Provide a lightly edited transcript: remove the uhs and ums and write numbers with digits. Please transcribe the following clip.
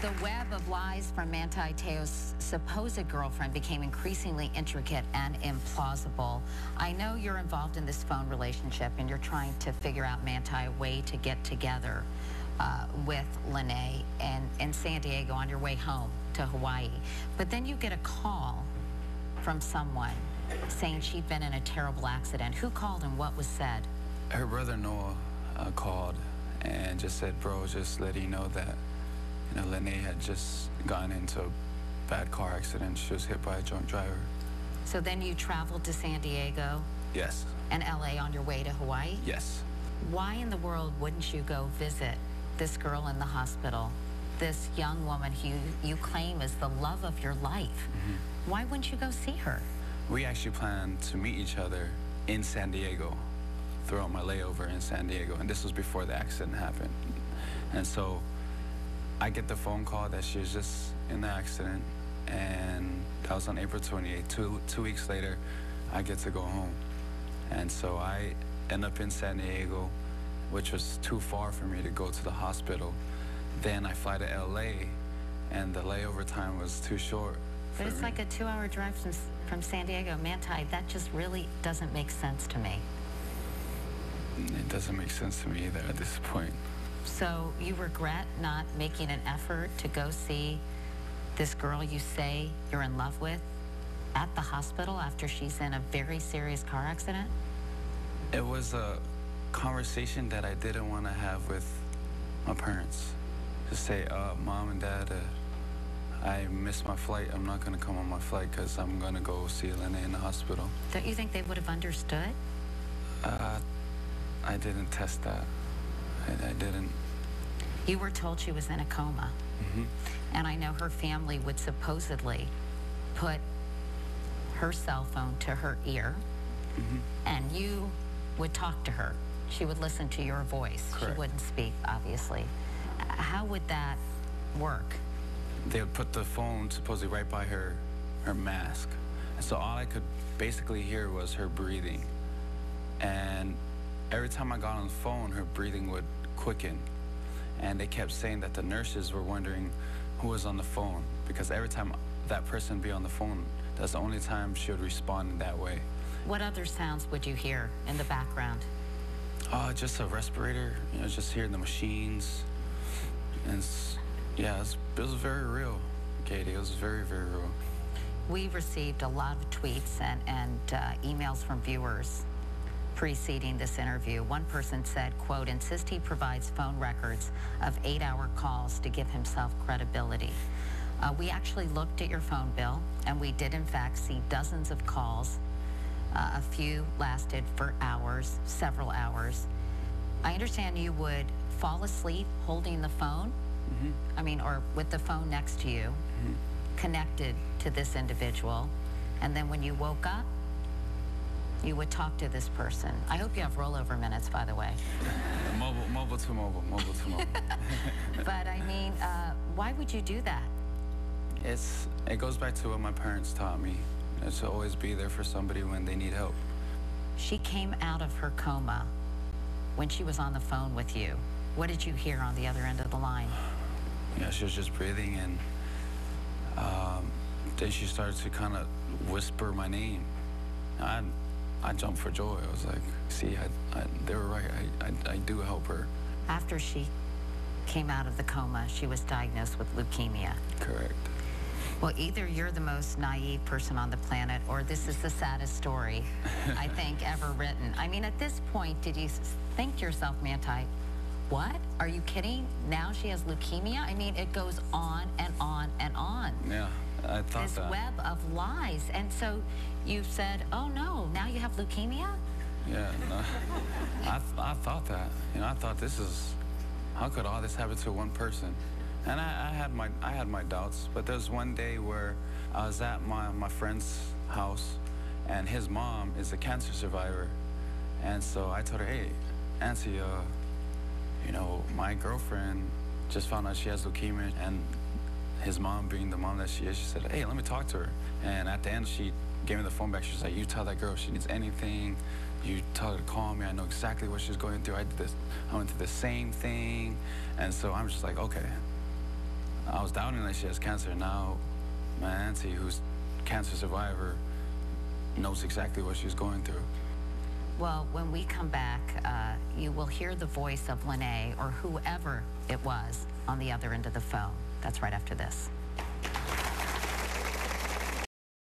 The web of lies from Manti Te'o's supposed girlfriend became increasingly intricate and implausible. I know you're involved in this phone relationship and you're trying to figure out, Manti, a way to get together with Lene in San Diego on your way home to Hawaii. But then you get a call from someone saying she'd been in a terrible accident. Who called and what was said? Her brother Noah called and just said, bro, just letting you know that Lene had just gotten into a bad car accident. She was hit by a drunk driver. So then you traveled to San Diego? Yes. And LA on your way to Hawaii? Yes. Why in the world wouldn't you go visit this girl in the hospital, this young woman who you claim is the love of your life? Mm-hmm. Why wouldn't you go see her? We actually planned to meet each other in San Diego throughout my layover in San Diego, and this was before the accident happened. And so I get the phone call that she was just in the accident, and that was on April 28th. Two weeks later, I get to go home. And so I end up in San Diego, which was too far for me to go to the hospital. Then I fly to LA, and the layover time was too short. But it's like a 2-hour drive from San Diego. Manti, that just really doesn't make sense to me. It doesn't make sense to me either at this point. So you regret not making an effort to go see this girl you say you're in love with at the hospital after she's in a very serious car accident? It was a conversation that I didn't want to have with my parents. To say, Mom and Dad, I missed my flight. I'm not going to come on my flight because I'm going to go see Lene in the hospital. Don't you think they would have understood? I didn't test that. I didn't. You were told she was in a coma. Mm-hmm. And I know her family would supposedly put her cell phone to her ear, mm-hmm. and you would talk to her. She would listen to your voice. Correct. She wouldn't speak, obviously. How would that work? They would put the phone supposedly right by her mask. And so all I could basically hear was her breathing. And every time I got on the phone, her breathing would quicken. And they kept saying that the nurses were wondering who was on the phone, because every time that person would be on the phone, that's the only time she would respond in that way. What other sounds would you hear in the background? Just a respirator, just hearing the machines. And yeah, it was very real, Katie. It was very, very real. We received a lot of tweets and emails from viewers preceding this interview. One person said, quote, insist he provides phone records of 8-hour calls to give himself credibility. We actually looked at your phone bill, and we did in fact see dozens of calls. A few lasted for hours, several hours. I understand you would fall asleep holding the phone, mm-hmm. I mean, or with the phone next to you, mm-hmm. connected to this individual, and then when you woke up, you would talk to this person. I hope you have rollover minutes, by the way. Mobile to mobile. But I mean, why would you do that? It goes back to what my parents taught me. It's to always be there for somebody when they need help. She came out of her coma when she was on the phone with you. What did you hear on the other end of the line? Yeah, she was just breathing, and then she started to kind of whisper my name. I jumped for joy. I was like, see, they were right. I do help her. After she came out of the coma, she was diagnosed with leukemia. Correct. Well, either you're the most naive person on the planet, or this is the saddest story, I think, ever written. I mean, at this point, did you think to yourself, Manti, what? Are you kidding? Now she has leukemia? I mean, it goes on and on and on. Yeah, I thought this that. web of lies. And so you said, oh no, now you have leukemia? Yeah, no. I thought that. I thought how could all this happen to one person? And I had my doubts, but there was one day where I was at my friend's house, and his mom is a cancer survivor. And so I told her, hey, Auntie, my girlfriend just found out she has leukemia, and his mom, being the mom that she is, she said, hey, let me talk to her. And at the end, she gave me the phone back. She was like, you tell that girl if she needs anything, you tell her to call me. I know exactly what she's going through. I went through the same thing. And so I'm just like, okay. I was doubting that she has cancer. Now, my auntie, who's cancer survivor, knows exactly what she's going through. Well, when we come back, you will hear the voice of Lene or whoever it was on the other end of the phone. That's right after this.